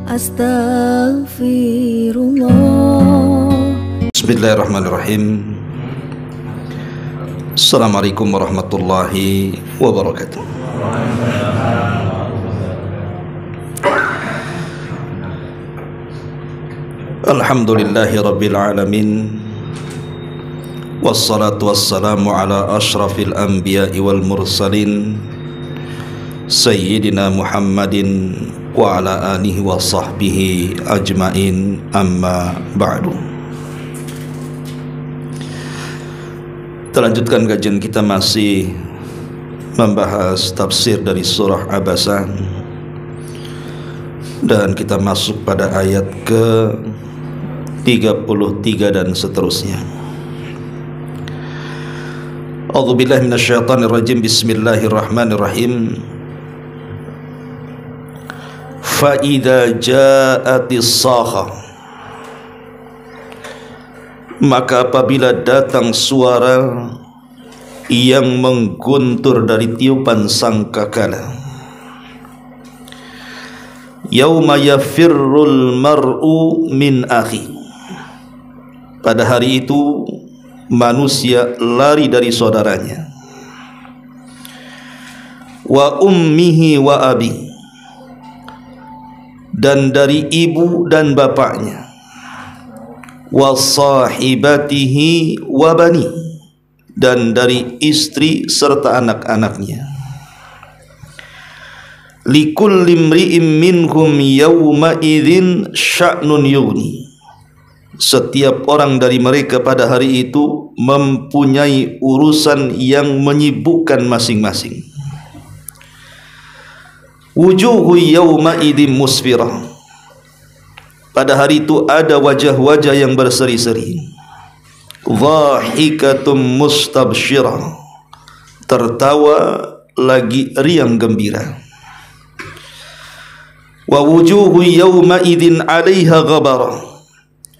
Astaghfirullah. Bismillahirrahmanirrahim. Assalamualaikum warahmatullahi wabarakatuh. Alhamdulillahi rabbil alamin. Wassalatu wassalamu ala ashrafil anbiya'i wal mursalin Sayyidina Muhammadin wa ala alihi wa sahbihi ajmain, amma ba'du. Kita lanjutkan kajian kita, masih membahas tafsir dari surah Abasa, dan kita masuk pada ayat ke 33 dan seterusnya. A'udzubillahi minasyaitonir rajim. Bismillahirrahmanirrahim. Fa idza ja'atis sakha, maka apabila datang suara yang mengguntur dari tiupan sangkakala, yauma yafirrul mar'u min akhi, pada hari itu manusia lari dari saudaranya, wa ummihi wa abi, dan dari ibu dan bapaknya, wa sahibatihi wa bani, dan dari istri serta anak-anaknya. Likulli imri'in minhum yawma idzin sya'nun yughni, setiap orang dari mereka pada hari itu mempunyai urusan yang menyibukkan masing-masing. Wujuhu yawma idzin musfirah, pada hari itu ada wajah-wajah yang berseri-seri. Dhahikatum mustabsyirah, tertawa lagi riang gembira. Wa wujuhu yawma idzin 'alaiha ghabarah,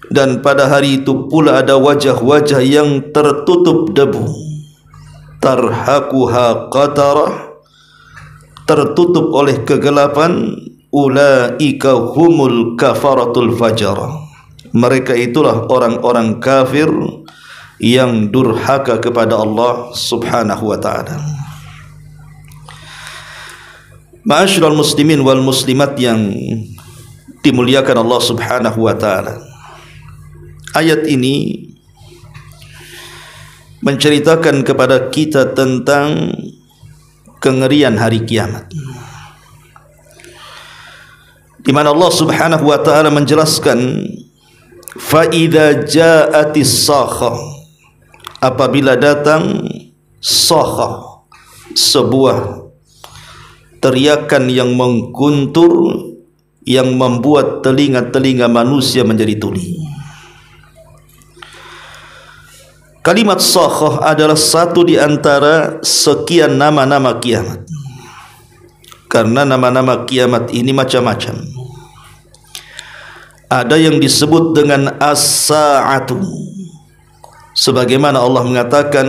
dan pada hari itu pula ada wajah-wajah yang tertutup debu. Tarhaquha qatarah, tertutup oleh kegelapan. Ulaika humul kafaratul fajarah, mereka itulah orang-orang kafir yang durhaka kepada Allah subhanahu wa ta'ala. Ma'asyiral muslimin wal muslimat yang dimuliakan Allah subhanahu wa ta'ala, ayat ini menceritakan kepada kita tentang kengerian hari kiamat, di mana Allah subhanahu wa ta'ala menjelaskan, fa idza ja'atis sakha, apabila datang sakha, sebuah teriakan yang mengguntur, yang membuat telinga-telinga manusia menjadi tuli. Kalimat sakha adalah satu di antara sekian nama-nama kiamat, karena nama-nama kiamat ini macam-macam. Ada yang disebut dengan as-sa'atu, sebagaimana Allah mengatakan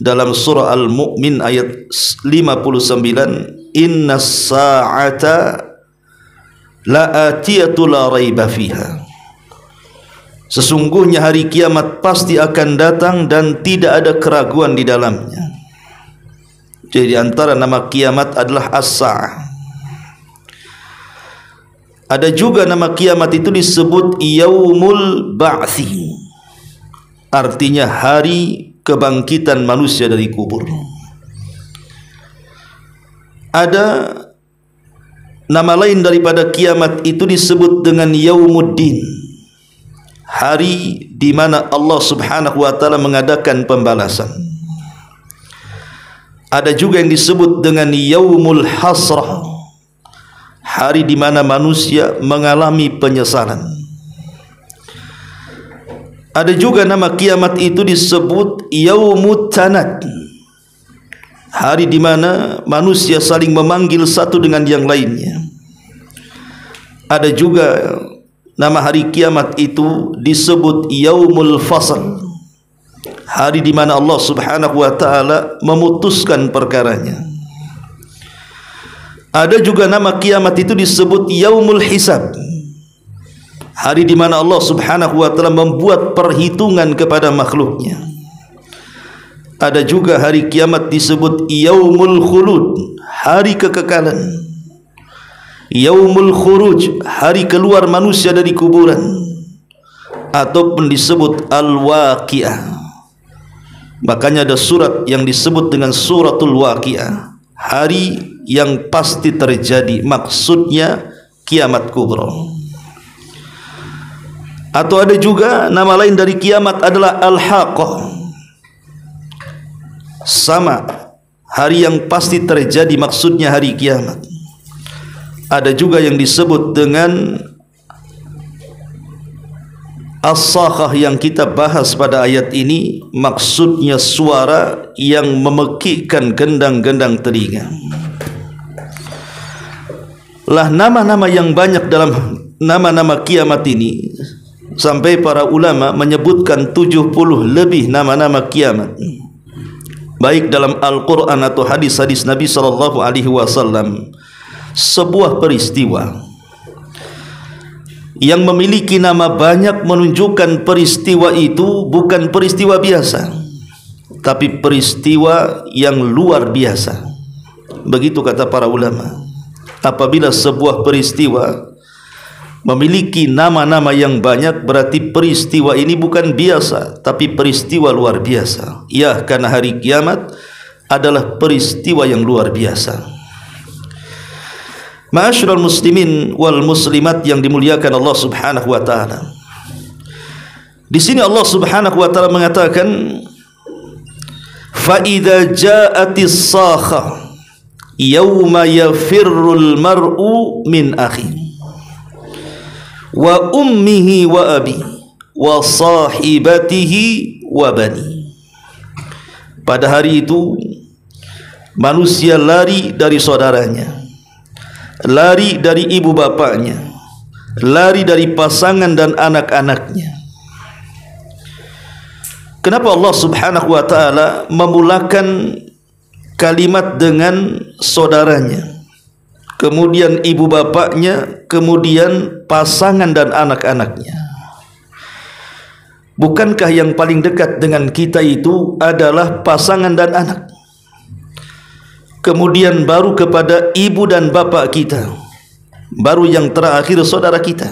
dalam surah Al-Mu'min ayat 59, innas sa'ata la'atiyatu la raiba fiha, sesungguhnya hari kiamat pasti akan datang dan tidak ada keraguan di dalamnya. Jadi antara nama kiamat adalah as-sa'ah. Ada juga nama kiamat itu disebut yaumul ba'thi, artinya hari kebangkitan manusia dari kubur. Ada nama lain daripada kiamat itu disebut dengan yaumuddin, hari di mana Allah subhanahu wa ta'ala mengadakan pembalasan. Ada juga yang disebut dengan yaumul hasrah, hari di mana manusia mengalami penyesalan. Ada juga nama kiamat itu disebut yaumut tanad, hari di mana manusia saling memanggil satu dengan yang lainnya. Ada juga nama hari kiamat itu disebut yaumul fasl, hari di mana Allah subhanahu wa ta'ala memutuskan perkaranya. Ada juga nama kiamat itu disebut yaumul hisab, hari di mana Allah Subhanahu wa taala membuat perhitungan kepada makhluknya. Ada juga hari kiamat disebut yaumul khulud, hari kekekalan. Yaumul khuruj, hari keluar manusia dari kuburan, ataupun disebut al-waqiah. Makanya ada surat yang disebut dengan suratul waqiah, hari yang pasti terjadi, maksudnya kiamat kubra. Atau ada juga nama lain dari kiamat adalah al-haqqah, sama, hari yang pasti terjadi, maksudnya hari kiamat. Ada juga yang disebut dengan as-sakhah yang kita bahas pada ayat ini, maksudnya suara yang memekikkan gendang-gendang telinga. Lah nama-nama yang banyak dalam nama-nama kiamat ini, sampai para ulama menyebutkan 70 lebih nama-nama kiamat, baik dalam Al-Quran atau hadis-hadis Nabi SAW. Sebuah peristiwa yang memiliki nama banyak menunjukkan peristiwa itu bukan peristiwa biasa, tapi peristiwa yang luar biasa. Begitu kata para ulama. Apabila sebuah peristiwa memiliki nama-nama yang banyak, berarti peristiwa ini bukan biasa, tapi peristiwa luar biasa. Ya, karena hari kiamat adalah peristiwa yang luar biasa. Ma'asyiral muslimin wal muslimat yang dimuliakan Allah Subhanahu wa taala. Di sini Allah Subhanahu wa taala mengatakan, fa idza ja'atis sakha yauma yafirrul mar'u min akhi wa ummihi wa abi wa sahibatihi wa bani. Pada hari itu manusia lari dari saudaranya, lari dari ibu bapaknya, lari dari pasangan dan anak-anaknya. Kenapa Allah Subhanahu wa taala memulakan kalimat dengan saudaranya, kemudian ibu bapaknya, kemudian pasangan dan anak-anaknya? Bukankah yang paling dekat dengan kita itu adalah pasangan dan anak? Kemudian baru kepada ibu dan bapak kita, baru yang terakhir saudara kita.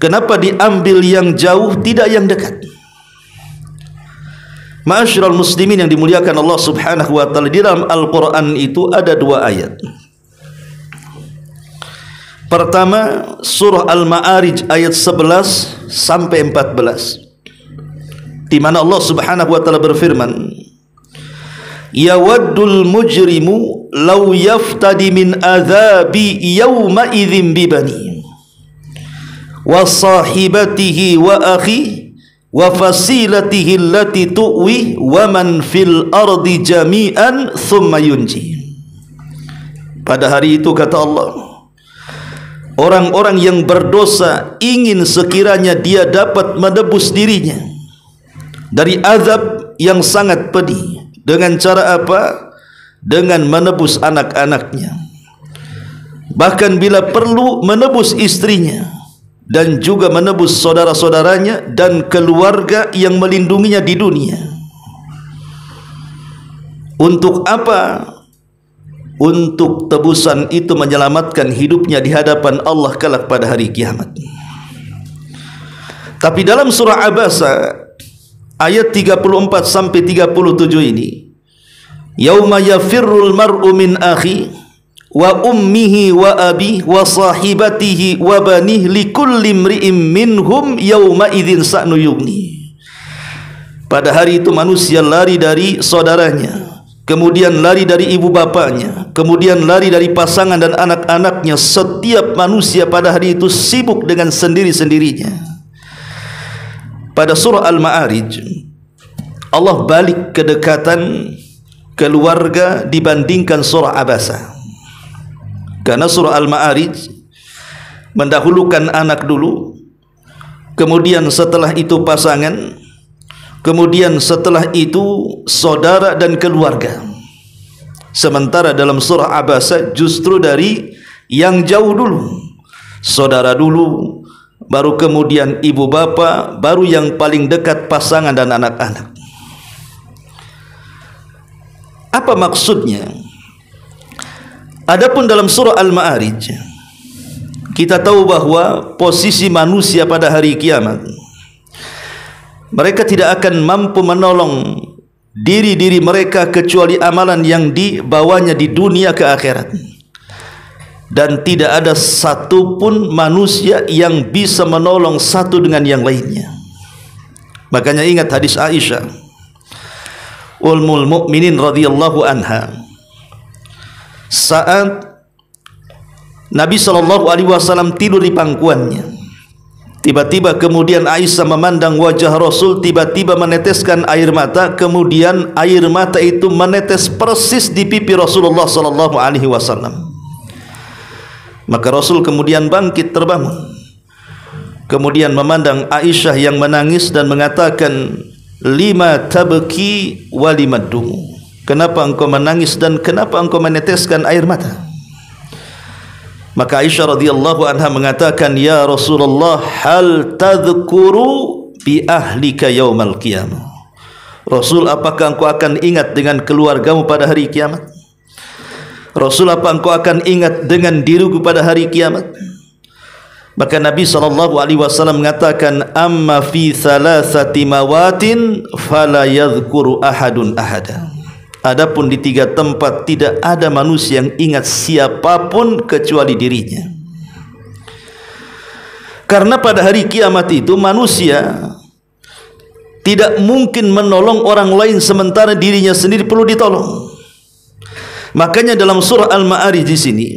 Kenapa diambil yang jauh, tidak yang dekat? Ma'asyiral muslimin yang dimuliakan Allah Subhanahu wa taala, di dalam Al-Qur'an itu ada dua ayat. Pertama, surah Al-Ma'arij ayat 11 sampai 14, di mana Allah Subhanahu wa taala berfirman, yawaddul mujrimu law yaftadi min adzabi yawma idzin bibani wa sahibatihi wa akhi wa fasilatihi allati tuwi wa man fil ardi jami'an thumma yunji. Pada hari itu, kata Allah, orang-orang yang berdosa ingin sekiranya dia dapat menebus dirinya dari azab yang sangat pedih. Dengan cara apa? Dengan menebus anak-anaknya, bahkan bila perlu menebus istrinya, dan juga menebus saudara-saudaranya dan keluarga yang melindunginya di dunia. Untuk apa? Untuk tebusan itu menyelamatkan hidupnya di hadapan Allah kelak pada hari kiamat. Tapi dalam surah Abasa ayat 34 sampai 37 ini, yauma yafirrul mar'u min akhi wa ummihi wa abi wa sahibatihi wa banih likulli imri'in minhum yauma idzin sa'nu yughni. Pada hari itu manusia lari dari saudaranya, kemudian lari dari ibu bapaknya, kemudian lari dari pasangan dan anak-anaknya. Setiap manusia pada hari itu sibuk dengan sendiri-sendirinya. Pada surah Al-Ma'arij, Allah balik kedekatan keluarga dibandingkan surah Abasa. Karena surah Al-Ma'arij mendahulukan anak dulu, kemudian setelah itu pasangan, kemudian setelah itu saudara dan keluarga. Sementara dalam surah Abasa justru dari yang jauh dulu, saudara dulu, baru kemudian ibu bapa, baru yang paling dekat pasangan dan anak-anak. Apa maksudnya? Adapun dalam surah Al-Ma'arij, kita tahu bahwa posisi manusia pada hari kiamat, mereka tidak akan mampu menolong diri-diri mereka kecuali amalan yang dibawanya di dunia ke akhirat. Dan tidak ada satupun manusia yang bisa menolong satu dengan yang lainnya. Makanya ingat hadis Aisyah Ummul Mukminin radhiyallahu anha, saat Nabi SAW tidur di pangkuannya, tiba-tiba kemudian Aisyah memandang wajah Rasul, tiba-tiba meneteskan air mata, kemudian air mata itu menetes persis di pipi Rasulullah SAW. Maka Rasul kemudian bangkit terbangun, kemudian memandang Aisyah yang menangis dan mengatakan, lima tabki wa lima dumu, kenapa engkau menangis dan kenapa engkau meneteskan air mata? Maka Aisyah radhiyallahu anha mengatakan, ya Rasulullah, hal tadhkuru bi ahlika yaumal qiyamah. Rasul, apakah engkau akan ingat dengan keluargamu pada hari kiamat? Rasul, apa engkau akan ingat dengan diriku pada hari kiamat? Maka Nabi SAW mengatakan, amma fi thalathati mawatin fala yadhkuru ahadun ahada. Adapun di 3 tempat tidak ada manusia yang ingat siapapun kecuali dirinya. Karena pada hari kiamat itu manusia tidak mungkin menolong orang lain sementara dirinya sendiri perlu ditolong. Makanya dalam surah Al-Ma'arij di sini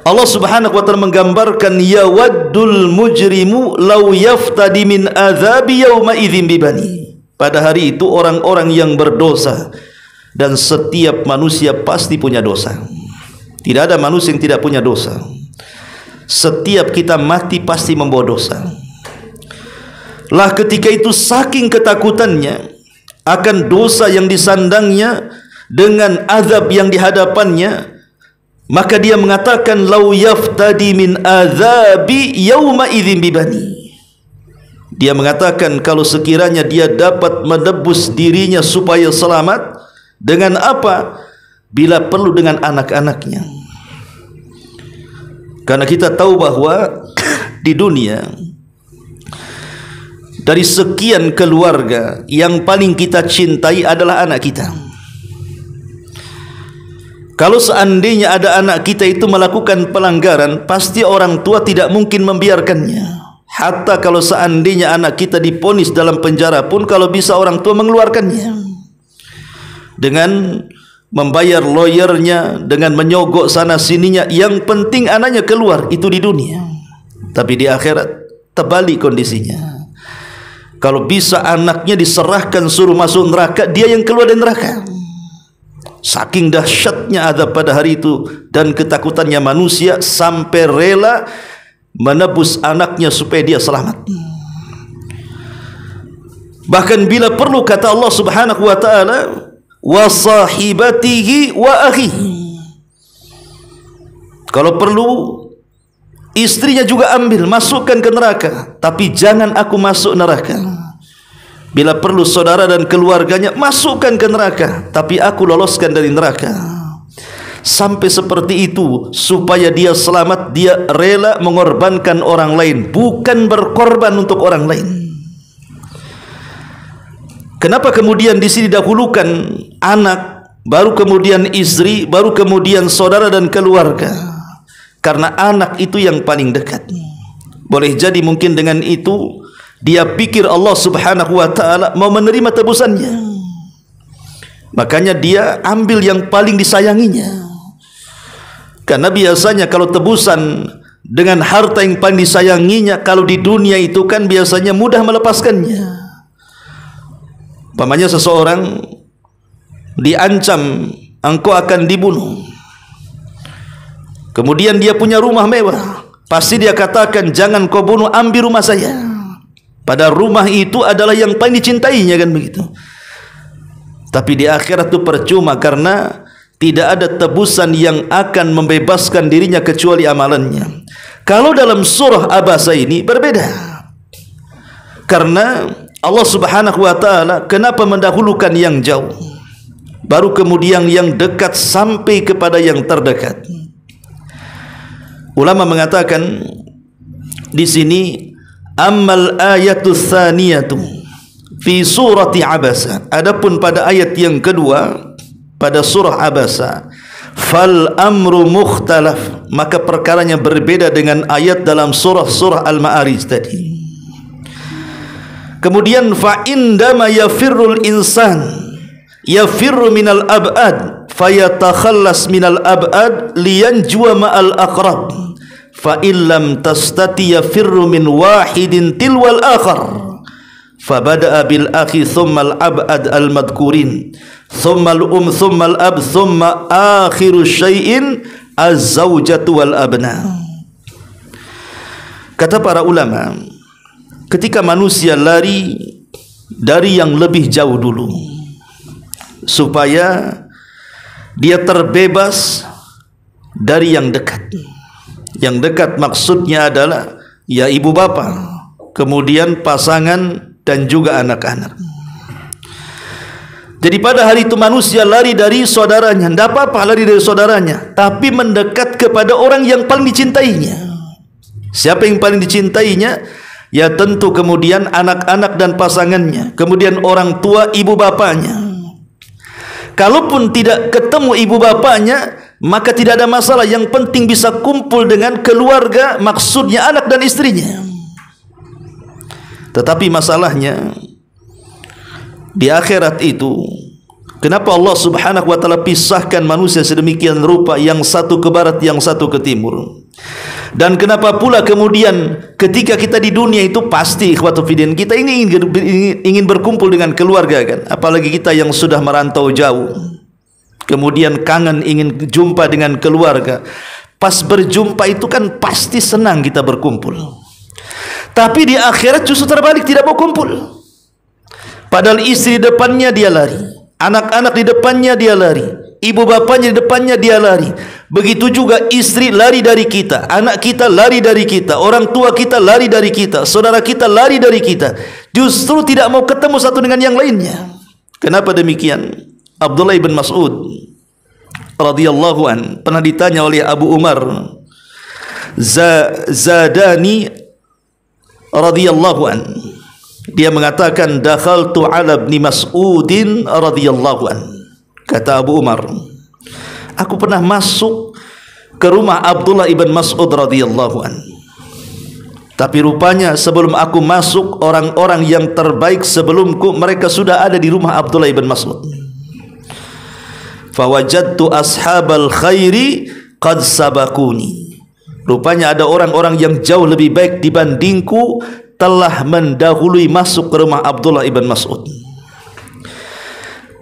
Allah Subhanahu wa taala menggambarkan, yawaddul mujrimu law yaftadi min adzabi yauma idzin bibani. Pada hari itu orang-orang yang berdosa, dan setiap manusia pasti punya dosa. Tidak ada manusia yang tidak punya dosa. Setiap kita mati pasti membawa dosa. Lah ketika itu saking ketakutannya akan dosa yang disandangnya dengan azab yang dihadapannya, maka dia mengatakan, lau yaftadi min azabi yauma idzin bibani. Dia mengatakan, kalau sekiranya dia dapat menebus dirinya supaya selamat, dengan apa? Bila perlu dengan anak-anaknya. Karena kita tahu bahwa di dunia, dari sekian keluarga, yang paling kita cintai adalah anak kita. Kalau seandainya ada anak kita itu melakukan pelanggaran, pasti orang tua tidak mungkin membiarkannya. Hatta kalau seandainya anak kita diponis dalam penjara pun, kalau bisa orang tua mengeluarkannya dengan membayar lawyernya, dengan menyogok sana sininya. Yang penting anaknya keluar, itu di dunia. Tapi di akhirat terbalik kondisinya. Kalau bisa anaknya diserahkan suruh masuk neraka, dia yang keluar dari neraka. Saking dahsyatnya azab pada hari itu dan ketakutannya manusia sampai rela menebus anaknya supaya dia selamat. Bahkan bila perlu, kata Allah Subhanahu wa taala, wa sahibatihi wa akhihi. Kalau perlu istrinya juga ambil, masukkan ke neraka, tapi jangan aku masuk neraka. Bila perlu saudara dan keluarganya masukkan ke neraka, tapi aku loloskan dari neraka. Sampai seperti itu supaya dia selamat, dia rela mengorbankan orang lain, bukan berkorban untuk orang lain. Kenapa kemudian di sini dahulukan anak, baru kemudian istri, baru kemudian saudara dan keluarga? Karena anak itu yang paling dekat. Boleh jadi mungkin dengan itu dia pikir Allah Subhanahu wa taala mau menerima tebusannya, makanya dia ambil yang paling disayanginya. Karena biasanya kalau tebusan dengan harta yang paling disayanginya, kalau di dunia itu kan biasanya mudah melepaskannya. Umpamanya seseorang diancam engkau akan dibunuh, kemudian dia punya rumah mewah, pasti dia katakan, jangan kau bunuh, ambil rumah saya. Pada rumah itu adalah yang paling dicintainya, kan begitu. Tapi di akhirat itu percuma, karena tidak ada tebusan yang akan membebaskan dirinya kecuali amalannya. Kalau dalam surah Abasa ini berbeda, karena Allah Subhanahu wa taala kenapa mendahulukan yang jauh, baru kemudian yang dekat sampai kepada yang terdekat. Ulama mengatakan di sini, ammal ayatus tsaniyatu fi surati Abasa, adapun pada ayat yang kedua pada surah Abasa, fal amru mukhtalaf, maka perkaranya berbeda dengan ayat dalam surah Al-Ma'arij tadi. Kemudian fa indama yafirrul insan yafirru minal ab'ad fayatakhallas minal ab'ad liyanjua ma'al aqrab fa illam tastati yafirru min wahidin tilwal akhar fa bada'a bil akhi thumma al ab'ad al madkurin thumma al thumma al ab thumma akhiru syai'in az-zawjatu wal abna. Kata para ulama, ketika manusia lari dari yang lebih jauh dulu supaya dia terbebas dari yang dekat. Yang dekat maksudnya adalah ya ibu bapa, kemudian pasangan dan juga anak-anak. Jadi pada hari itu manusia lari dari saudaranya, tidak apa-apa lari dari saudaranya, tapi mendekat kepada orang yang paling dicintainya. Siapa yang paling dicintainya? Ya tentu kemudian anak-anak dan pasangannya, kemudian orang tua ibu bapanya. Kalaupun tidak ketemu ibu bapanya, maka tidak ada masalah, yang penting bisa kumpul dengan keluarga, maksudnya anak dan istrinya. Tetapi masalahnya di akhirat itu, kenapa Allah Subhanahu wa taala pisahkan manusia sedemikian rupa, yang satu ke barat, yang satu ke timur? Dan kenapa pula kemudian ketika kita di dunia itu pasti ikhwatu fiddin, kita ini ingin berkumpul dengan keluarga kan, apalagi kita yang sudah merantau jauh, kemudian kangen ingin jumpa dengan keluarga. Pas berjumpa itu kan pasti senang kita berkumpul. Tapi di akhirat justru terbalik, tidak mau kumpul. Padahal istri di depannya dia lari, anak-anak di depannya dia lari, ibu bapanya di depannya dia lari. Begitu juga istri lari dari kita, anak kita lari dari kita, orang tua kita lari dari kita, saudara kita lari dari kita. Justru tidak mau ketemu satu dengan yang lainnya. Kenapa demikian? Abdullah ibn Mas'ud radhiyallahu an pernah ditanya oleh Abu Umar Zadani radhiyallahu an. Dia mengatakan, dakhaltu ala ibn Mas'udin radhiyallahu an. Kata Abu Umar, aku pernah masuk ke rumah Abdullah ibn Mas'ud radhiyallahu an. Tapi rupanya sebelum aku masuk, orang-orang yang terbaik sebelumku mereka sudah ada di rumah Abdullah ibn Mas'ud. Fawajadtu ashabal khairi qad sabakuni. Rupanya ada orang-orang yang jauh lebih baik dibandingku telah mendahului masuk ke rumah Abdullah ibn Mas'ud.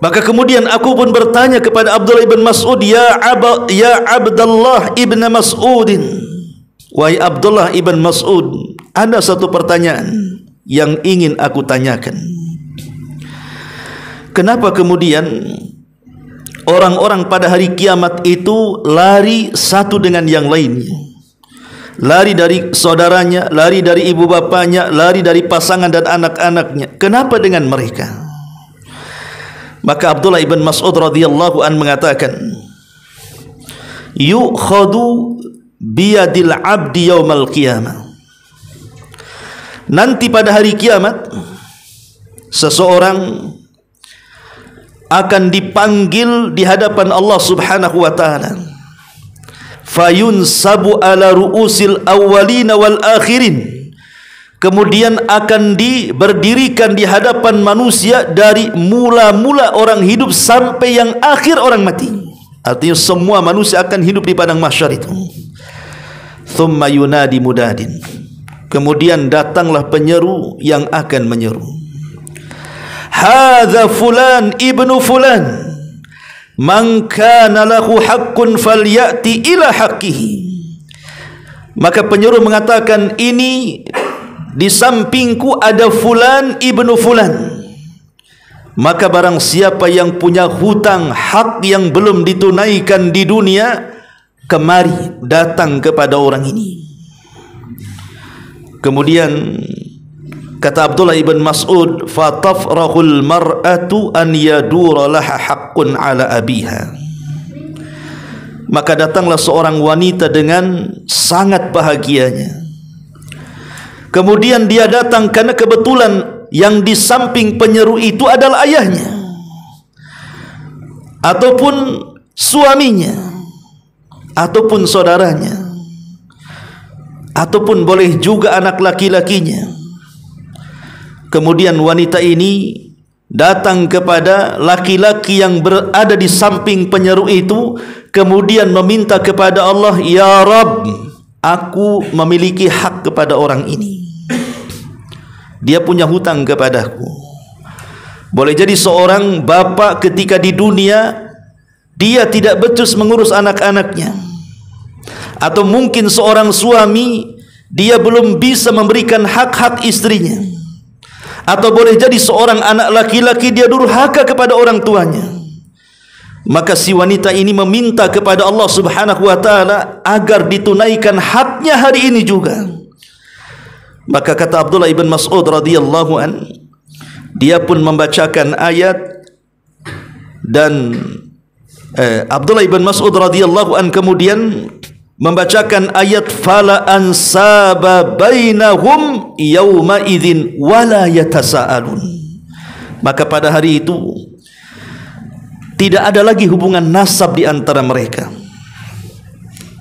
Maka kemudian aku pun bertanya kepada Abdullah ibn Mas'ud, ya Abdullah ibn Mas'udin, wahai Abdullah ibn Mas'ud, ada satu pertanyaan yang ingin aku tanyakan. Kenapa kemudian orang-orang pada hari kiamat itu lari satu dengan yang lainnya? Lari dari saudaranya, lari dari ibu bapanya, lari dari pasangan dan anak-anaknya. Kenapa dengan mereka? Maka Abdullah ibn Mas'ud radhiyallahu an mengatakan, yu'khadu biyadil abdi yaumal qiyamah. Nanti pada hari kiamat seseorang akan dipanggil di hadapan Allah Subhanahu wa taala. Fayunsabu ala ru'usil awwalina wal akhirin. Kemudian akan berdirikan di hadapan manusia dari mula-mula orang hidup sampai yang akhir orang mati. Artinya semua manusia akan hidup di padang mahsyar itu. Thumma yunadi mudadin. Kemudian datanglah penyeru yang akan menyeru. Hadza fulan ibnu fulan. Man kana lahu haqqun falyati ila haqqihi. Maka penyeru mengatakan, ini di sampingku ada fulan ibnu fulan. Maka barang siapa yang punya hutang hak yang belum ditunaikan di dunia, kemari datang kepada orang ini. Kemudian kata Abdullah ibn Mas'ud, fatafrahul mar'atu an yadura laha haqqun ala abiha. Maka datanglah seorang wanita dengan sangat bahagianya. Kemudian dia datang karena kebetulan yang di samping penyeru itu adalah ayahnya ataupun suaminya ataupun saudaranya ataupun boleh juga anak laki-lakinya. Kemudian wanita ini datang kepada laki-laki yang berada di samping penyeru itu, kemudian meminta kepada Allah, ya Rabb, aku memiliki hak kepada orang ini, dia punya hutang kepadaku. Boleh jadi seorang bapak ketika di dunia dia tidak becus mengurus anak-anaknya, atau mungkin seorang suami dia belum bisa memberikan hak-hak istrinya, atau boleh jadi seorang anak laki-laki dia durhaka kepada orang tuanya. Maka si wanita ini meminta kepada Allah Subhanahu wa taala agar ditunaikan haknya hari ini juga. Maka kata Abdullah ibn Mas'ud radhiyallahu an, dia pun membacakan ayat, dan Abdullah ibn Mas'ud radhiyallahu an kemudian membacakan ayat, fala ansaba bainahum yauma idzin wala yatasaalun. Maka pada hari itu tidak ada lagi hubungan nasab di antara mereka.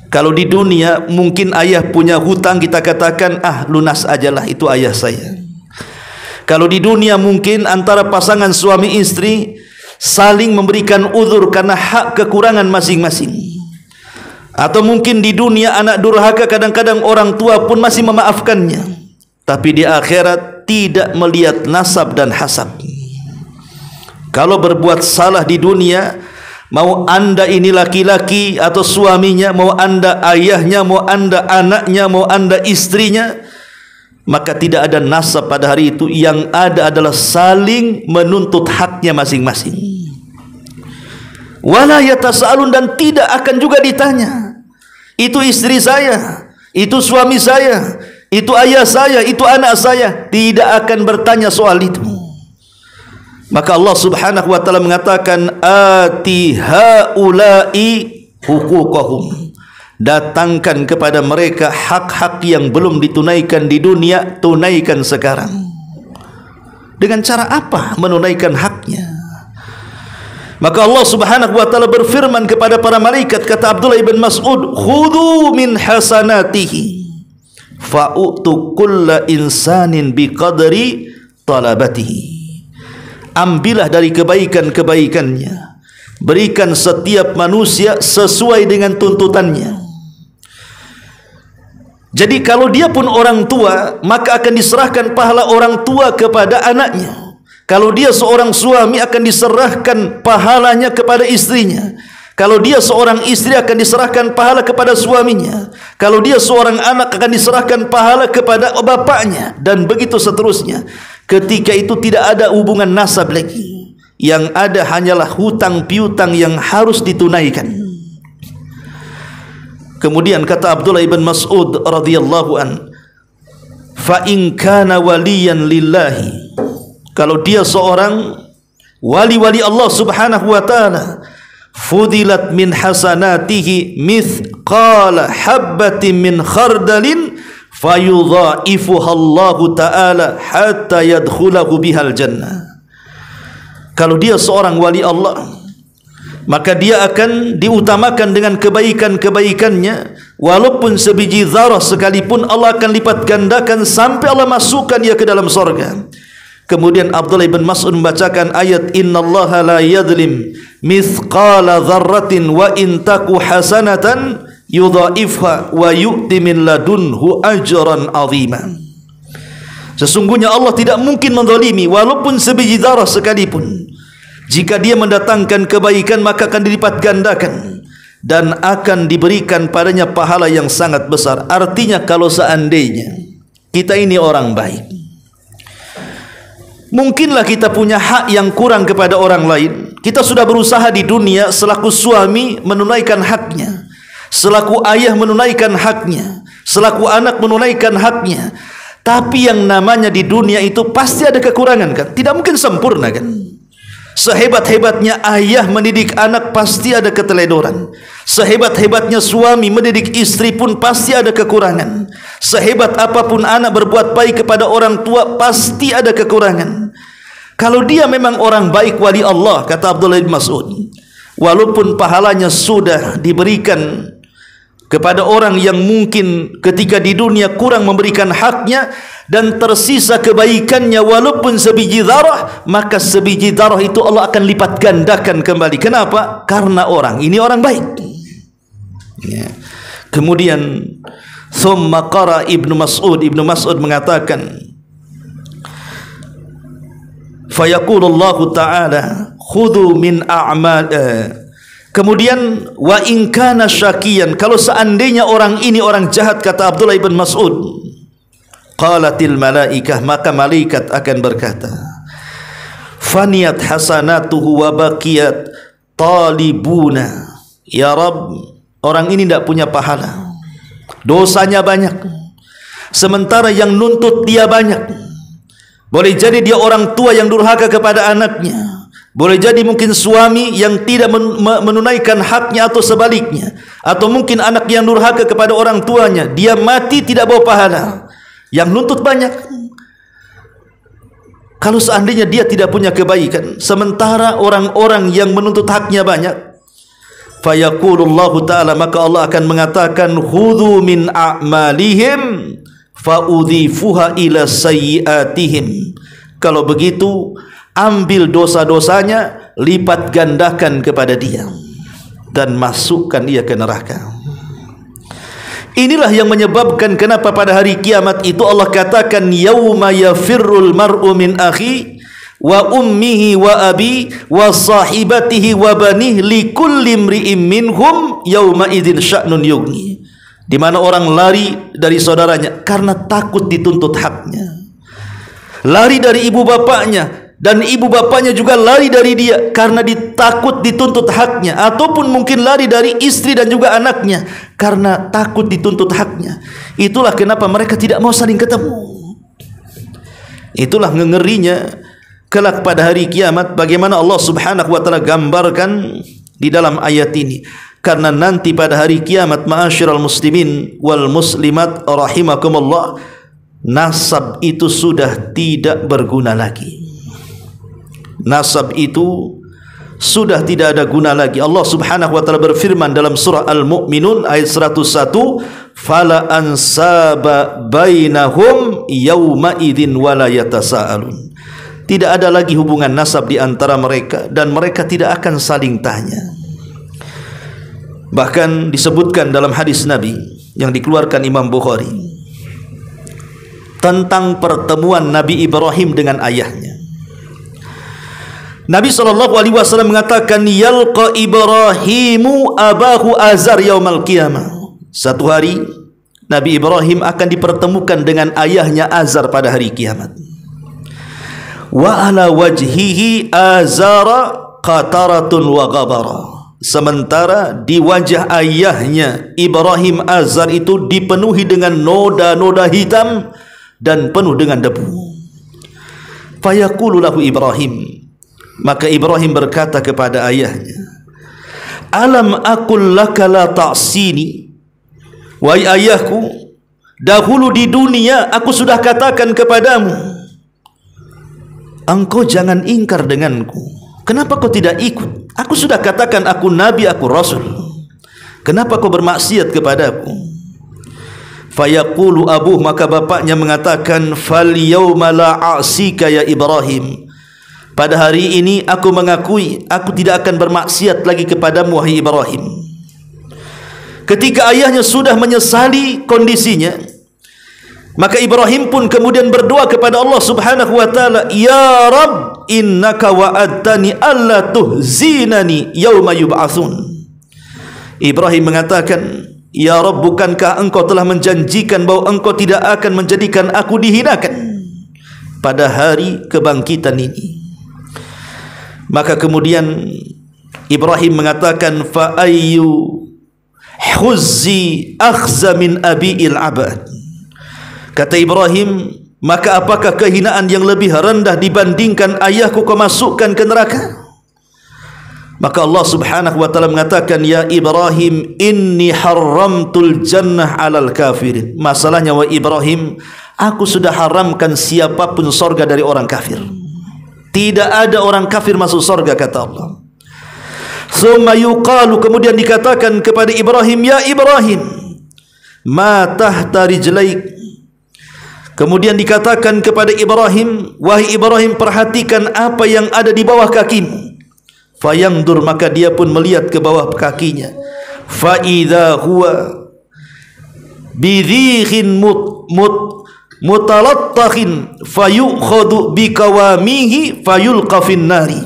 Kalau di dunia mungkin ayah punya hutang, kita katakan lunas ajalah, itu ayah saya. Kalau di dunia mungkin antara pasangan suami istri saling memberikan uzur karena hak kekurangan masing-masing. Atau mungkin di dunia anak durhaka kadang-kadang orang tua pun masih memaafkannya, tapi di akhirat tidak melihat nasab dan hasab. Kalau berbuat salah di dunia, mau anda ini laki-laki atau suaminya, mau anda ayahnya, mau anda anaknya, mau anda istrinya, maka tidak ada nasab pada hari itu. Yang ada adalah saling menuntut haknya masing-masing. Wala yatasaalun, dan tidak akan juga ditanya, itu istri saya, itu suami saya, itu ayah saya, itu anak saya. Tidak akan bertanya soal itu. Maka Allah Subhanahu wa taala mengatakan, ati haula'i huquqahum, datangkan kepada mereka hak-hak yang belum ditunaikan di dunia, tunaikan sekarang. Dengan cara apa menunaikan haknya? Maka Allah Subhanahu wa taala berfirman kepada para malaikat, kata Abdullah ibn Mas'ud, khudhu min hasanatihi fa'utu kulla insanin biqadri talabatihi. Ambillah dari kebaikan-kebaikannya, berikan setiap manusia sesuai dengan tuntutannya. Jadi kalau dia pun orang tua, maka akan diserahkan pahala orang tua kepada anaknya. Kalau dia seorang suami, akan diserahkan pahalanya kepada istrinya. Kalau dia seorang istri, akan diserahkan pahala kepada suaminya. Kalau dia seorang anak, akan diserahkan pahala kepada bapaknya, dan begitu seterusnya. Ketika itu tidak ada hubungan nasab lagi. Yang ada hanyalah hutang piutang yang harus ditunaikan. Kemudian kata Abdullah ibn Mas'ud radhiyallahu an, fa in kana waliyan lillahi, kalau dia seorang wali-wali Allah Subhanahu wa taala, fudilat min hasanatihi mithqala habbatin min khardalin fayudha'ifuha Allah ta'ala hatta yadkhulahu bihal jannah. Kalau dia seorang wali Allah, maka dia akan diutamakan dengan kebaikan-kebaikannya, walaupun sebiji zarah sekalipun Allah akan lipat gandakan sampai Allah masukkan dia ke dalam surga. Kemudian Abdullah bin Mas'ud membacakan ayat, innallaha la yadhlim mithqala dzarratin wa in taku hasanatan yudha'ifha wa yu'ti min ladunhu ajran 'azima. Sesungguhnya Allah tidak mungkin menzalimi walaupun sebiji zarah sekalipun. Jika dia mendatangkan kebaikan, maka akan dilipat gandakan dan akan diberikan padanya pahala yang sangat besar. Artinya kalau seandainya kita ini orang baik, mungkinlah kita punya hak yang kurang kepada orang lain. Kita sudah berusaha di dunia selaku suami menunaikan haknya, selaku ayah menunaikan haknya, selaku anak menunaikan haknya. Tapi yang namanya di dunia itu pasti ada kekurangan kan? Tidak mungkin sempurna kan? Sehebat-hebatnya ayah mendidik anak pasti ada keteledoran. Sehebat-hebatnya suami mendidik istri pun pasti ada kekurangan. Sehebat apapun anak berbuat baik kepada orang tua pasti ada kekurangan. Kalau dia memang orang baik wali Allah, kata Abdullah bin Mas'ud, walaupun pahalanya sudah diberikan kepada orang yang mungkin ketika di dunia kurang memberikan haknya dan tersisa kebaikannya walaupun sebiji darah, maka sebiji darah itu Allah akan lipat gandakan kembali. Kenapa? Karena orang ini orang baik. Ya. Kemudian thumma qara Ibnu Mas'ud mengatakan, fayaqulullahu ta'ala khudhu min a'mal. Kemudian wa in kana syakiyan, kalau seandainya orang ini orang jahat, kata Abdullah bin Mas'ud, qalatil malaikah, maka malaikat akan berkata, faniyat hasanatuhu wa baqiyat talibuna. Ya Rabb, orang ini tidak punya pahala, dosanya banyak, sementara yang nuntut dia banyak. Boleh jadi dia orang tua yang durhaka kepada anaknya, boleh jadi mungkin suami yang tidak menunaikan haknya atau sebaliknya, atau mungkin anak yang durhaka kepada orang tuanya, dia mati tidak bawa pahala, yang nuntut banyak. Kalau seandainya dia tidak punya kebaikan, sementara orang-orang yang menuntut haknya banyak, fayaqulullahu ta'ala, maka Allah akan mengatakan, khudhu min a'malihim fa'udhifuha ila sayyiatihim. Kalau begitu, ambil dosa-dosanya, lipat gandakan kepada dia dan masukkan dia ke neraka. Inilah yang menyebabkan kenapa pada hari kiamat itu Allah katakan, yauma yafirrul mar'u min akhi wa ummihi wa abi wa sahibatihi wa banih likulli imri'im minhum yauma idzin sya'nun yughni. Di mana orang lari dari saudaranya karena takut dituntut haknya, lari dari ibu bapaknya, dan ibu bapaknya juga lari dari dia karena takut dituntut haknya, ataupun mungkin lari dari istri dan juga anaknya karena takut dituntut haknya. Itulah kenapa mereka tidak mau saling ketemu. Itulah ngerinya kelak pada hari kiamat, bagaimana Allah Subhanahu wa taala gambarkan di dalam ayat ini. Karena nanti pada hari kiamat, ma'asyiral muslimin wal muslimat rahimakumullah, nasab itu sudah tidak berguna lagi. Nasab itu sudah tidak ada guna lagi. Allah Subhanahu wa taala berfirman dalam surah Al-Mu'minun ayat 101, fala ansaba bainahum yauma idzin wala yatasaalun. Tidak ada lagi hubungan nasab di antara mereka dan mereka tidak akan saling tanya. Bahkan disebutkan dalam hadis Nabi yang dikeluarkan Imam Bukhari tentang pertemuan Nabi Ibrahim dengan ayahnya. Nabi SAW mengatakan, yalqa Ibrahimu abahu Azar yaumal qiyamah. Satu hari Nabi Ibrahim akan dipertemukan dengan ayahnya Azar pada hari kiamat. Wa ala wajhihi Azara qataratun wa ghabara. Sementara di wajah ayahnya Ibrahim Azar itu dipenuhi dengan noda-noda hitam dan penuh dengan debu. Fayaqulu lahu Ibrahim, maka Ibrahim berkata kepada ayahnya, alam aqul laka la ta'sini. Wahai ayahku, dahulu di dunia aku sudah katakan kepadamu, engkau jangan ingkar denganku. Kenapa kau tidak ikut? Aku sudah katakan aku nabi, aku rasul. Kenapa kau bermaksiat kepadaku? Fayaqulu abuh, maka bapaknya mengatakan, fal yauma la a'sika ya Ibrahim. Pada hari ini aku mengakui aku tidak akan bermaksiat lagi kepadamu wahai Ibrahim. Ketika ayahnya sudah menyesali kondisinya, maka Ibrahim pun kemudian berdoa kepada Allah Subhanahu wa taala, ya Rabb, innaka wa'adtani alla tuhzinani yauma yub'atsun. Ibrahim mengatakan, ya Rabb, bukankah engkau telah menjanjikan bahwa engkau tidak akan menjadikan aku dihinakan pada hari kebangkitan ini. Maka kemudian Ibrahim mengatakan, fa ayyu huzzi akhza min abi'il abad. Kata Ibrahim, maka apakah kehinaan yang lebih rendah dibandingkan ayahku kau masukkan ke neraka? Maka Allah subhanahu wa ta'ala mengatakan, ya Ibrahim, inni haramtul jannah alal kafirin. Masalahnya, wa Ibrahim, aku sudah haramkan siapapun sorga dari orang kafir. Tidak ada orang kafir masuk sorga, kata Allah. Thumma yuqalu, kemudian dikatakan kepada Ibrahim, ya Ibrahim, ma tahta rijlaik. Kemudian dikatakan kepada Ibrahim, wahai Ibrahim, perhatikan apa yang ada di bawah kakimu. Fayangdur, maka dia pun melihat ke bawah kakinya. Fa idza huwa bidhihin mutalattakhin fayukhadhu bikawamihi fayulqa fin nari.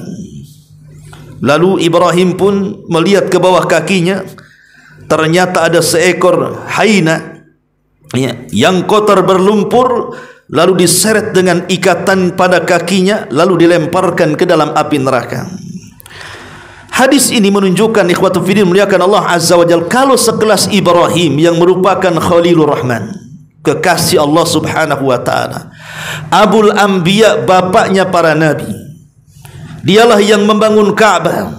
Lalu Ibrahim pun melihat ke bawah kakinya, ternyata ada seekor haina yang kotor berlumpur, lalu diseret dengan ikatan pada kakinya, lalu dilemparkan ke dalam api neraka. Hadis ini menunjukkan, ikhwatu fiddin, muliakan Allah Azza wa Jalla, kalau sekelas Ibrahim yang merupakan Khalilur Rahman, kekasih Allah subhanahu wa ta'ala, Abul Anbiya, bapaknya para nabi, dialah yang membangun Ka'bah,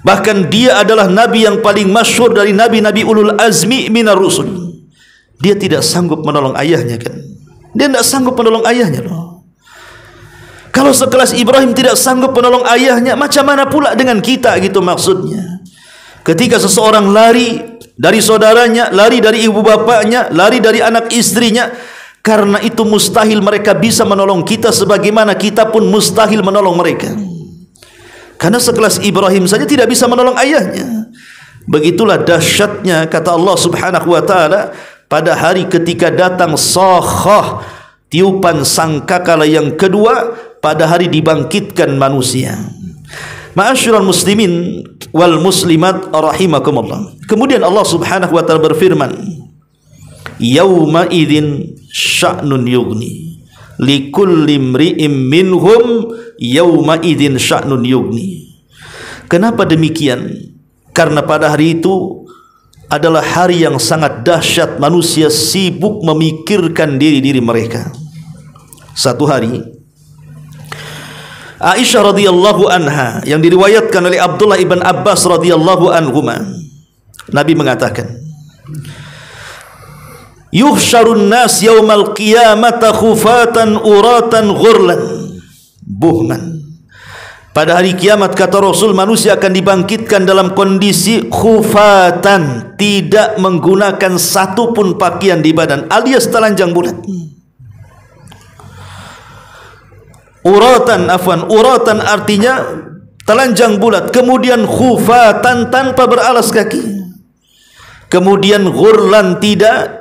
bahkan dia adalah nabi yang paling masyhur dari nabi-nabi ulul azmi minar rusul. Dia tidak sanggup menolong ayahnya, kan? Dia tidak sanggup menolong ayahnya loh. Kalau sekelas Ibrahim tidak sanggup menolong ayahnya, macam mana pula dengan kita, gitu maksudnya. Ketika seseorang lari dari saudaranya, lari dari ibu bapaknya, lari dari anak istrinya, karena itu mustahil mereka bisa menolong kita, sebagaimana kita pun mustahil menolong mereka. Karena sekelas Ibrahim saja tidak bisa menolong ayahnya. Begitulah dahsyatnya, kata Allah subhanahu wa ta'ala, pada hari ketika datang sakhah, tiupan sangkakala yang kedua, pada hari dibangkitkan manusia. Ma'asyiral muslimin wal muslimat rahimakumullah. Kemudian Allah subhanahu wa ta'ala berfirman, yauma idzin sya'nun yughni likulli imri'im minhum yauma idzin sya'nun yughni. Kenapa demikian? Karena pada hari itu adalah hari yang sangat dahsyat, manusia sibuk memikirkan diri-diri mereka. Satu hari, Aisyah radhiyallahu anha, yang diriwayatkan oleh Abdullah ibn Abbas radhiyallahu anhuma, Nabi mengatakan, yuhsyarun nas yaumal qiyamata khufatan uratan ghurlan buhman. Pada hari kiamat, kata Rasul, manusia akan dibangkitkan dalam kondisi khufatan, tidak menggunakan satu pun pakaian di badan, alias telanjang bulat. Uratan artinya telanjang bulat, kemudian khufatan tanpa beralas kaki, kemudian ghurlan tidak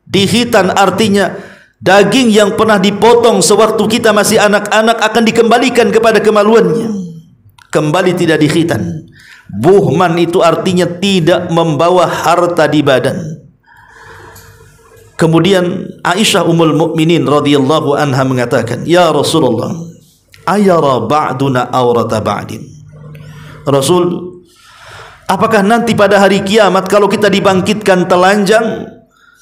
dihitan, artinya daging yang pernah dipotong sewaktu kita masih anak-anak akan dikembalikan kepada kemaluannya, kembali tidak dikhitan. Buhman itu artinya tidak membawa harta di badan. Kemudian Aisyah ummul mukminin radhiyallahu anha mengatakan, ya Rasulullah, ayara ba'duna aurata ba'din. Rasul, apakah nanti pada hari kiamat kalau kita dibangkitkan telanjang,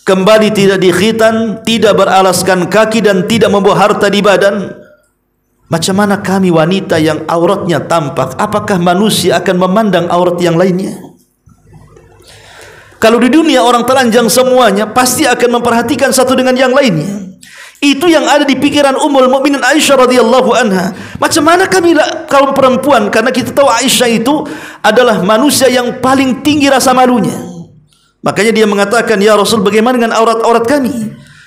kembali tidak dikhitan, tidak beralaskan kaki, dan tidak membawa harta di badan, macam mana kami wanita yang auratnya tampak? Apakah manusia akan memandang aurat yang lainnya? Kalau di dunia orang telanjang semuanya, pasti akan memperhatikan satu dengan yang lainnya. Itu yang ada di pikiran Ummul Mukminin Aisyah radhiyallahu anha. Macam mana kami kaum perempuan? Karena kita tahu Aisyah itu adalah manusia yang paling tinggi rasa malunya. Makanya dia mengatakan, ya Rasul, bagaimana dengan aurat-aurat kami?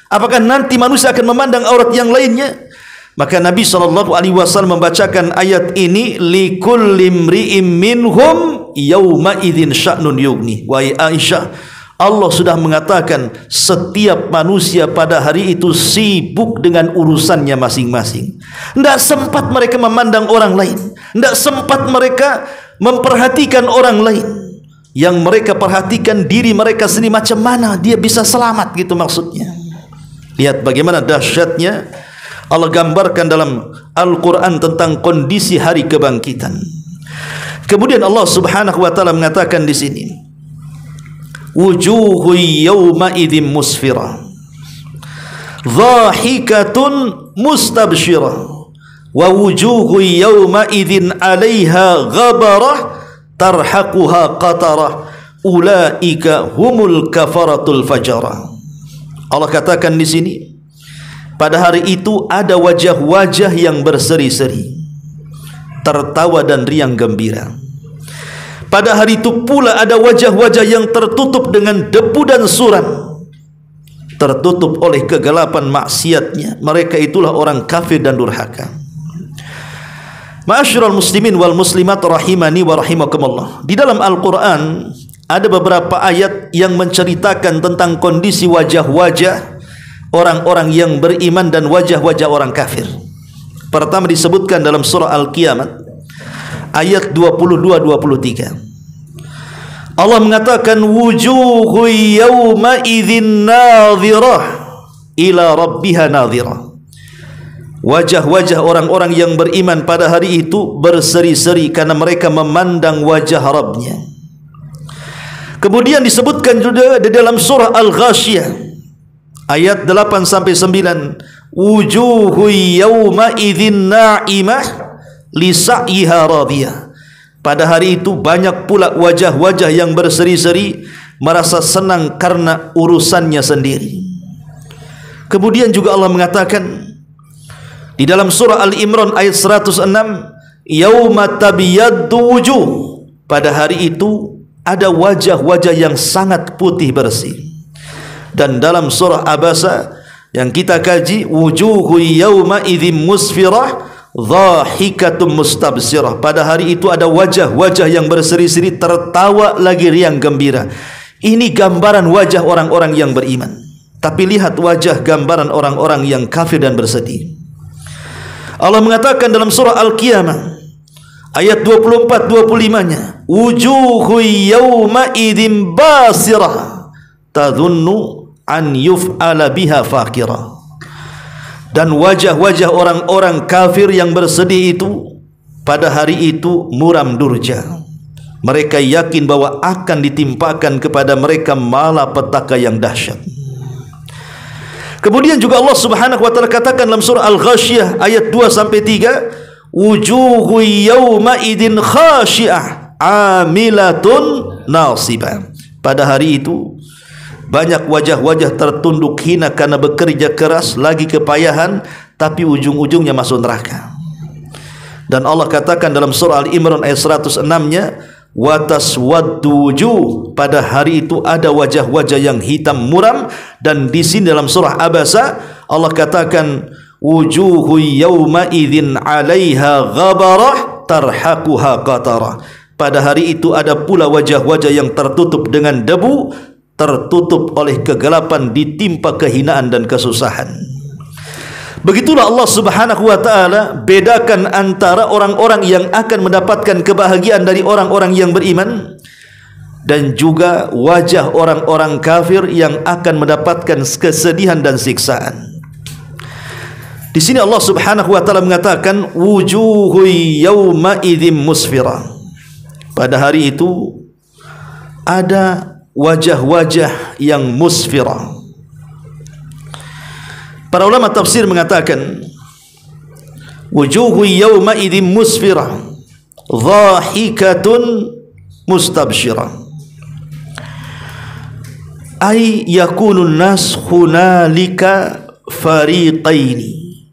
Apakah nanti manusia akan memandang aurat yang lainnya? Maka Nabi SAW membacakan ayat ini, likulli imri'im minhum yauma idzin sya'nun yughni. Wahai Aisyah, Allah sudah mengatakan setiap manusia pada hari itu sibuk dengan urusannya masing-masing. Tidak sempat mereka memandang orang lain, tidak sempat mereka memperhatikan orang lain. Yang mereka perhatikan diri mereka sendiri, macam mana dia bisa selamat, gitu maksudnya. Lihat bagaimana dahsyatnya Allah gambarkan dalam Al-Quran tentang kondisi hari kebangkitan. Kemudian Allah subhanahu wa ta'ala mengatakan di sini, wujuhu yawma idzin musfirah. dhahikatun mustabsyirah wa wujuhu yawma idzin 'alaiha ghabarah tarhaquha qatarah ulaika humul kafaratul fajarah. Allah katakan di sini, pada hari itu ada wajah-wajah yang berseri-seri, tertawa dan riang gembira. Pada hari itu pula ada wajah-wajah yang tertutup dengan debu dan suram, tertutup oleh kegelapan maksiatnya. Mereka itulah orang kafir dan durhaka. Ma'asyiral muslimin wal muslimat rahimani wa rahimakumullah. Di dalam Al-Quran ada beberapa ayat yang menceritakan tentang kondisi wajah-wajah orang-orang yang beriman dan wajah-wajah orang kafir. Pertama disebutkan dalam surah Al-Qiyamah ayat 22-23. Allah mengatakan wujuhu yawma idzin nadhirah ila rabbiha nadhirah. Wajah-wajah orang-orang yang beriman pada hari itu berseri-seri karena mereka memandang wajah Rabbnya. Kemudian disebutkan juga di dalam surah Al-Ghasyiyah ayat 8-9, wujuhu yawma idzin na'imah li sa'yiha radiyah. Pada hari itu banyak pula wajah-wajah yang berseri-seri merasa senang karena urusannya sendiri. Kemudian juga Allah mengatakan di dalam surah Al-Imran ayat 106, yauma tabyaddu wujuh, pada hari itu ada wajah-wajah yang sangat putih bersih. Dan dalam surah Abasa yang kita kaji, wujuhu yauma idzim musfirah dhahikatum mustabsirah, pada hari itu ada wajah-wajah yang berseri-seri, tertawa lagi riang gembira. Ini gambaran wajah orang-orang yang beriman. Tapi lihat wajah gambaran orang-orang yang kafir dan bersedih. Allah mengatakan dalam surah Al-Qiyamah ayat 24-25-nya, wujuhu yawma idzin basirah tadhunnu an yuf'ala biha faqirah. Dan wajah-wajah orang-orang kafir yang bersedih itu pada hari itu muram durja. Mereka yakin bahwa akan ditimpakan kepada mereka malapetaka yang dahsyat. Kemudian juga Allah Subhanahu wa taala katakan dalam surah Al-Ghasyiyah ayat 2-3, wujuhu yawma idzin khashi'ah amilatun nasibah. Pada hari itu banyak wajah-wajah tertunduk hina karena bekerja keras, lagi kepayahan, tapi ujung-ujungnya masuk neraka. Dan Allah katakan dalam surah Al-Imran ayat 106-nya, wa taswaddu wujuh, pada hari itu ada wajah-wajah yang hitam muram. Dan di sini dalam surah Abasa Allah katakan wujuhu yawma idzin 'alaiha ghabarah tarhaquha qatarah. Pada hari itu ada pula wajah-wajah yang tertutup dengan debu, tertutup oleh kegelapan, ditimpa kehinaan dan kesusahan. Begitulah Allah Subhanahu wa taala bedakan antara orang-orang yang akan mendapatkan kebahagiaan dari orang-orang yang beriman, dan juga wajah orang-orang kafir yang akan mendapatkan kesedihan dan siksaan. Di sini Allah Subhanahu wa taala mengatakan wujuhu yawma idzim musfirah. Pada hari itu ada wajah-wajah yang musfirah. Para ulama tafsir mengatakan wujuhu yawma idzim musfirah dhahikatun mustabsyirah, ay yakunun nas hunalika fariqaini.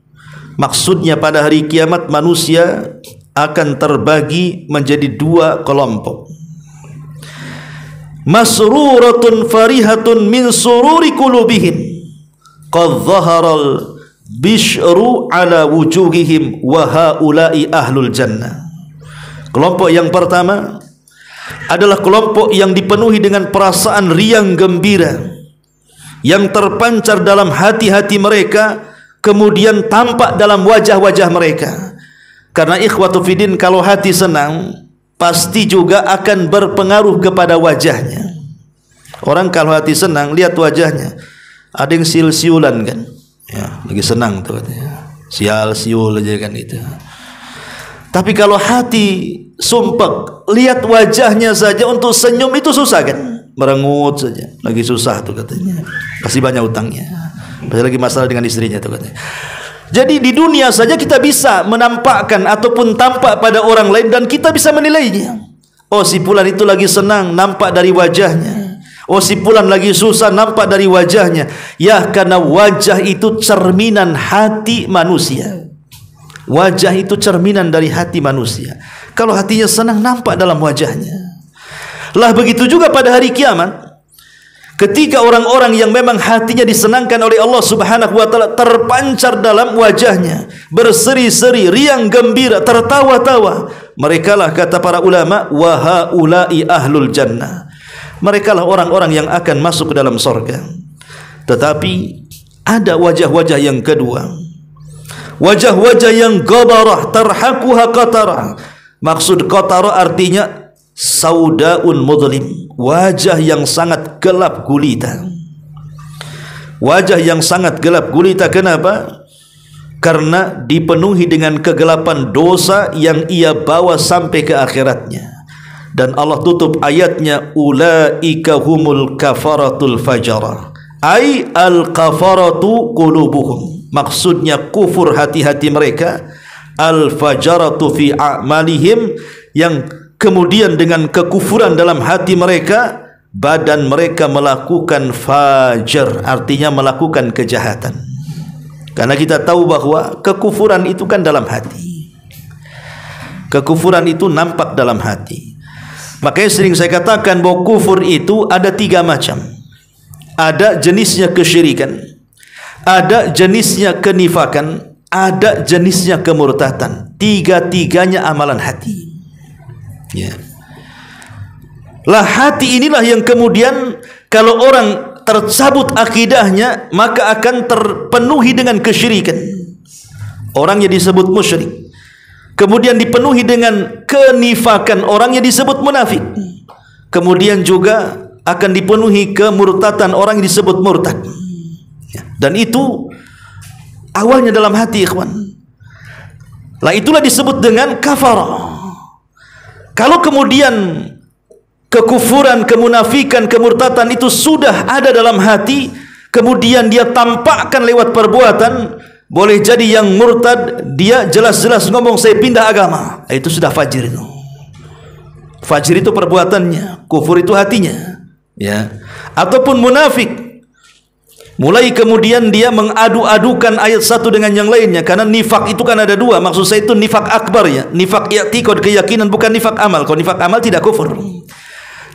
Maksudnya pada hari kiamat manusia akan terbagi menjadi dua kelompok. Masruratun farihatun min sururi qulubihim qad zaharal bishru ala wujuhihim wa haula'i ahlul jannah. Kelompok yang pertama adalah kelompok yang dipenuhi dengan perasaan riang gembira yang terpancar dalam hati-hati mereka, kemudian tampak dalam wajah-wajah mereka. Karena ikhwatu fiddin, kalau hati senang pasti juga akan berpengaruh kepada wajahnya. Orang kalau hati senang, lihat wajahnya, ada yang siul-siulan kan, ya, lagi senang tuh katanya, sial-siul aja kan itu. Tapi kalau hati sumpek, lihat wajahnya saja untuk senyum itu susah kan, merengut saja, lagi susah tuh katanya, kasih banyak utangnya. Masih lagi masalah dengan istrinya itu katanya. Jadi di dunia saja kita bisa menampakkan ataupun tampak pada orang lain dan kita bisa menilainya. Oh, si fulan itu lagi senang, nampak dari wajahnya. Oh, si fulan lagi susah, nampak dari wajahnya. Ya, karena wajah itu cerminan hati manusia. Wajah itu cerminan dari hati manusia. Kalau hatinya senang, nampak dalam wajahnya. Lah begitu juga pada hari kiamat. Ketika orang-orang yang memang hatinya disenangkan oleh Allah Subhanahu wa taala terpancar dalam wajahnya, berseri-seri, riang gembira, tertawa-tawa. Merekalah, kata para ulama, wa haula'i ahlul jannah. Merekalah orang-orang yang akan masuk ke dalam surga. Tetapi ada wajah-wajah yang kedua. Wajah-wajah yang gabarah, tarhaquha qatarah. Maksud qatarah artinya saudaun mudlim, wajah yang sangat gelap gulita. Wajah yang sangat gelap gulita. Kenapa? Karena dipenuhi dengan kegelapan dosa yang ia bawa sampai ke akhiratnya. Dan Allah tutup ayatnya, ulaika humul kafaratul fajara, ay al kafaratu qulubuhum. Maksudnya kufur hati-hati mereka, al fajaratu fi a'malihim, yang kemudian dengan kekufuran dalam hati mereka, badan mereka melakukan fajar, artinya melakukan kejahatan. Karena kita tahu bahwa kekufuran itu kan dalam hati. Kekufuran itu nampak dalam hati. Makanya sering saya katakan bahwa kufur itu ada 3 macam. Ada jenisnya kesyirikan, ada jenisnya kenifakan, ada jenisnya kemurtatan. Tiga-tiganya amalan hati. Ya. Lah hati inilah yang kemudian kalau orang tercabut akidahnya, maka akan terpenuhi dengan kesyirikan. Orangnya disebut musyrik. Kemudian dipenuhi dengan kenifakan, orangnya disebut munafik. Kemudian juga akan dipenuhi kemurtatan, orang yang disebut murtad. Dan itu awalnya dalam hati, ikhwan. Lah itulah disebut dengan kafarah. Kalau kemudian kekufuran, kemunafikan, kemurtatan itu sudah ada dalam hati, kemudian dia tampakkan lewat perbuatan, boleh jadi yang murtad dia jelas-jelas ngomong saya pindah agama, itu sudah fajir itu. Fajir itu perbuatannya, kufur itu hatinya, ya. Ataupun munafik, mulai kemudian dia mengadu-adukan ayat satu dengan yang lainnya. Karena nifak itu kan ada 2. Maksud saya itu nifak akbar, ya. Nifak i'tiqad, keyakinan, bukan nifak amal. Kalau nifak amal tidak kufur.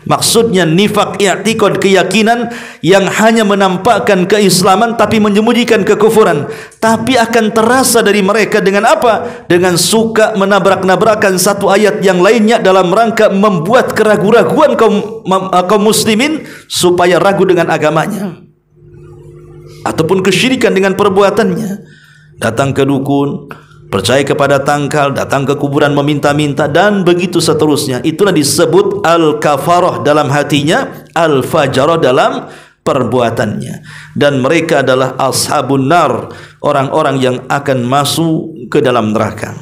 Maksudnya nifak i'tiqad, keyakinan yang hanya menampakkan keislaman tapi menyembunyikan kekufuran. Tapi akan terasa dari mereka dengan apa? Dengan suka menabrak-nabrakan satu ayat yang lainnya dalam rangka membuat keraguan-raguan kaum muslimin supaya ragu dengan agamanya. Ataupun kesyirikan dengan perbuatannya. Datang ke dukun, percaya kepada tangkal, datang ke kuburan meminta-minta, dan begitu seterusnya. Itulah disebut al-kafarah dalam hatinya, al-fajarah dalam perbuatannya. Dan mereka adalah ashabun nar, orang-orang yang akan masuk ke dalam neraka.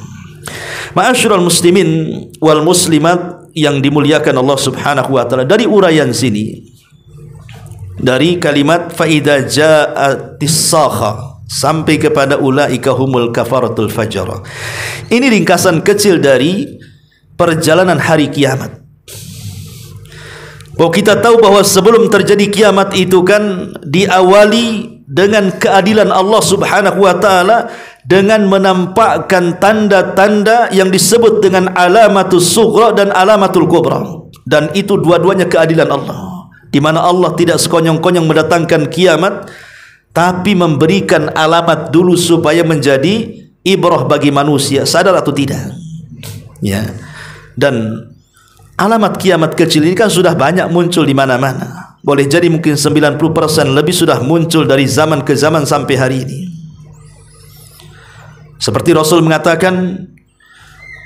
Ma'asyiral muslimin wal muslimat yang dimuliakan Allah Subhanahu wa taala, dari uraian sini, dari kalimat faida ja'atis sakha sampai kepada ulaika humul kafaratul fajara. Ini ringkasan kecil dari perjalanan hari kiamat. Bahwa kita tahu bahwa sebelum terjadi kiamat itu kan diawali dengan keadilan Allah Subhanahu wa taala dengan menampakkan tanda-tanda yang disebut dengan alamatus sughra dan alamatul kubra. Dan itu dua-duanya keadilan Allah, di mana Allah tidak sekonyong-konyong mendatangkan kiamat, tapi memberikan alamat dulu supaya menjadi ibrah bagi manusia, sadar atau tidak. Ya. Dan alamat kiamat kecil ini kan sudah banyak muncul di mana-mana. Boleh jadi mungkin 90% lebih sudah muncul dari zaman ke zaman sampai hari ini. Seperti Rasul mengatakan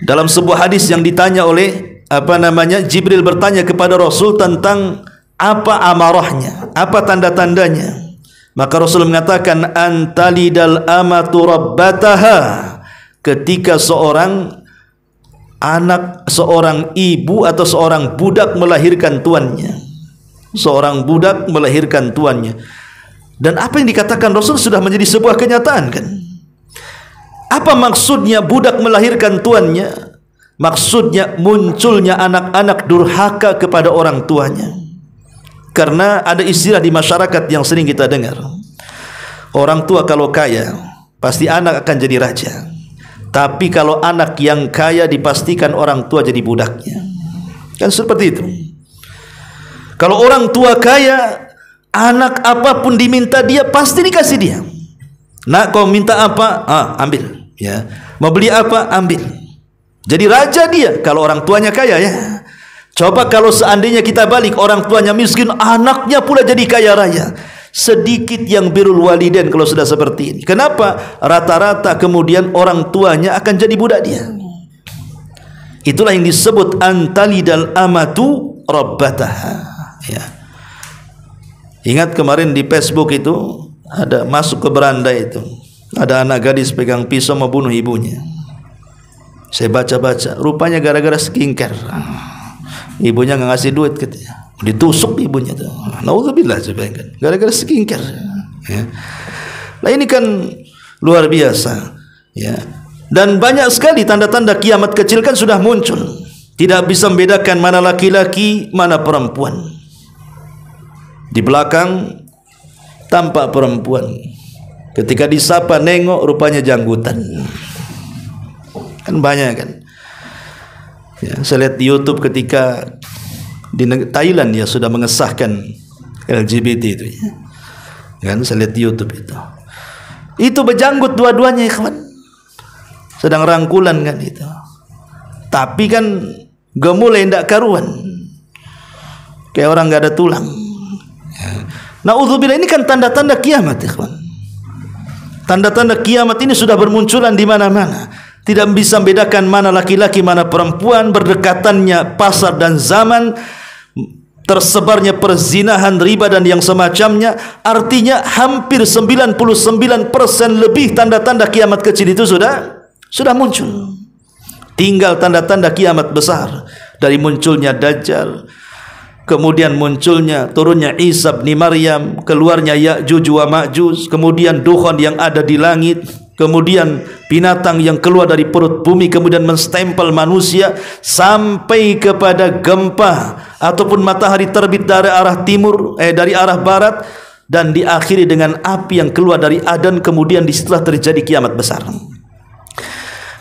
dalam sebuah hadis yang ditanya oleh Jibril bertanya kepada Rasul tentang apa amarahnya, apa tanda-tandanya. Maka Rasul mengatakan antalidal amatu rabbataha, ketika seorang anak, seorang ibu atau seorang budak melahirkan tuannya. Seorang budak melahirkan tuannya. Dan apa yang dikatakan Rasul sudah menjadi sebuah kenyataan kan. Apa maksudnya budak melahirkan tuannya? Maksudnya munculnya anak-anak durhaka kepada orang tuanya. Karena ada istilah di masyarakat yang sering kita dengar, orang tua kalau kaya pasti anak akan jadi raja, tapi kalau anak yang kaya dipastikan orang tua jadi budaknya. Kan seperti itu. Kalau orang tua kaya, anak apapun diminta dia pasti dikasih dia. Nak, kau minta apa? Ambil. Ya. Mau beli apa? Ambil. Jadi raja dia kalau orang tuanya kaya ya. Coba kalau seandainya kita balik, orang tuanya miskin, anaknya pula jadi kaya raya. Sedikit yang birrul walidain kalau sudah seperti ini. Kenapa? Rata-rata kemudian orang tuanya akan jadi budak dia. Itulah yang disebut antalidal amatu rabbataha. Ya. Ingat kemarin di Facebook itu ada masuk ke beranda itu, ada anak gadis pegang pisau membunuh ibunya. Saya baca-baca, rupanya gara-gara skincare. Ibunya nggak ngasih duit katanya, ditusuk ibunya tuh. Nauzubillah, gara-gara skincare. Ya. Nah ini kan luar biasa. Ya. Dan banyak sekali tanda-tanda kiamat kecil kan sudah muncul. Tidak bisa membedakan mana laki-laki, mana perempuan. Di belakang tampak perempuan. Ketika disapa nengok rupanya janggutan. Kan banyak kan. Ya, saya lihat di YouTube ketika di Thailand ya sudah mengesahkan LGBT itu ya. Kan saya lihat di YouTube itu. Itu berjanggut dua-duanya ya kawan. Sedang rangkulan kan itu. Tapi kan gemulai ndak karuan. Kayak orang enggak ada tulang. Ya. Nauzubillah, ini kan tanda-tanda kiamat ya kawan. Tanda-tanda kiamat ini sudah bermunculan di mana-mana. Tidak bisa membedakan mana laki-laki, mana perempuan. Berdekatannya pasar dan zaman, tersebarnya perzinahan, riba dan yang semacamnya. Artinya hampir 99% lebih tanda-tanda kiamat kecil itu sudah muncul. Tinggal tanda-tanda kiamat besar, dari munculnya Dajjal, kemudian munculnya turunnya Isa bin Maryam, keluarnya Ya'juj wa Ma'juj, kemudian dukhon yang ada di langit, kemudian binatang yang keluar dari perut bumi kemudian menstempel manusia, sampai kepada gempa ataupun matahari terbit dari arah timur, dari arah barat, dan diakhiri dengan api yang keluar dari Adan. Kemudian disitulah terjadi kiamat besar.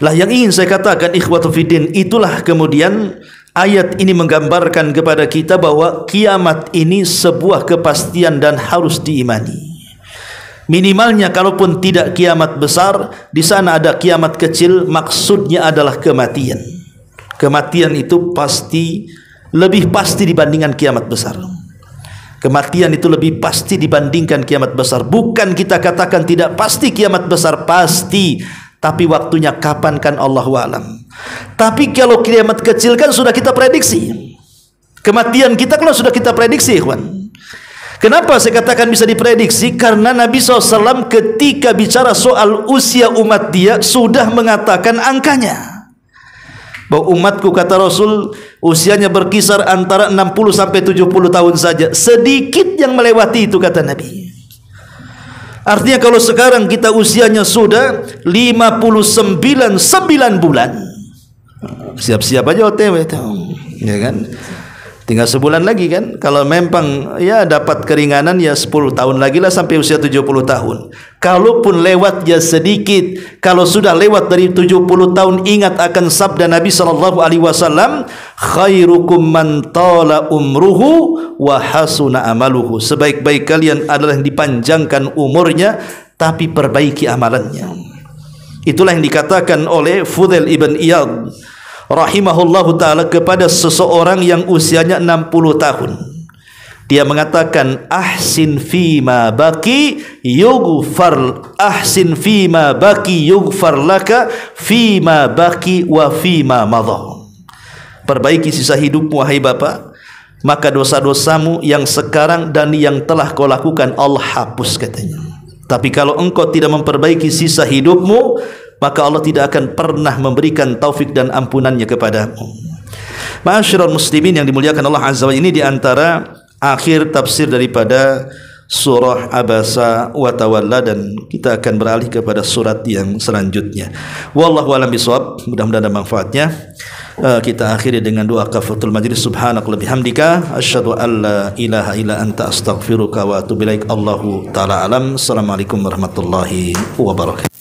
Lah yang ingin saya katakan ikhwatu fiddin, itulah kemudian ayat ini menggambarkan kepada kita bahwa kiamat ini sebuah kepastian dan harus diimani. Minimalnya kalaupun tidak kiamat besar, di sana ada kiamat kecil, maksudnya adalah kematian. Kematian itu pasti, lebih pasti dibandingkan kiamat besar. Kematian itu lebih pasti dibandingkan kiamat besar. Bukan kita katakan tidak pasti kiamat besar, pasti. Tapi waktunya kapan kan Allahu a'lam. Tapi kalau kiamat kecil kan sudah kita prediksi. Kematian kita kalau sudah kita prediksi, ikhwan. Kenapa saya katakan bisa diprediksi? Karena Nabi SAW ketika bicara soal usia umat dia sudah mengatakan angkanya. Bahwa umatku, kata Rasul, usianya berkisar antara 60 sampai 70 tahun saja. Sedikit yang melewati itu, kata Nabi. Artinya kalau sekarang kita usianya sudah 59 bulan, siap-siap aja OTW itu, ya kan? Tinggal sebulan lagi kan. Kalau memang ya dapat keringanan ya 10 tahun lagi lah sampai usia 70 tahun. Kalaupun lewat ya sedikit. Kalau sudah lewat dari 70 tahun, ingat akan sabda Nabi SAW, khairukum man tala umruhu wa hasuna amaluhu. Sebaik-baik kalian adalah yang dipanjangkan umurnya tapi perbaiki amalannya. Itulah yang dikatakan oleh Fudail ibn Iyad rahimahullahu ta'ala kepada seseorang yang usianya 60 tahun. Dia mengatakan, ahsin fima baki yughfar, ahsin fima baki yughfar laka fima baki wa fima madha. Perbaiki sisa hidupmu wahai bapak, maka dosa-dosamu yang sekarang dan yang telah kau lakukan Allah hapus, katanya. Tapi kalau engkau tidak memperbaiki sisa hidupmu, maka Allah tidak akan pernah memberikan taufik dan ampunannya kepadamu. Ma'asyiral muslimin yang dimuliakan Allah Azza wa Jalla, ini diantara akhir tafsir daripada surah Abasa wa Tawalla, dan kita akan beralih kepada surat yang selanjutnya. Wallahu a'lam bishawab. Mudah-mudahan ada manfaatnya. Kita akhiri dengan doa kafaratul majlis. Subhanakallahumma bihamdika asyhadu an la ilaha illa anta astaghfiruka wa atubu ilaik. Allahu taala alam. Assalamualaikum warahmatullahi wabarakatuh.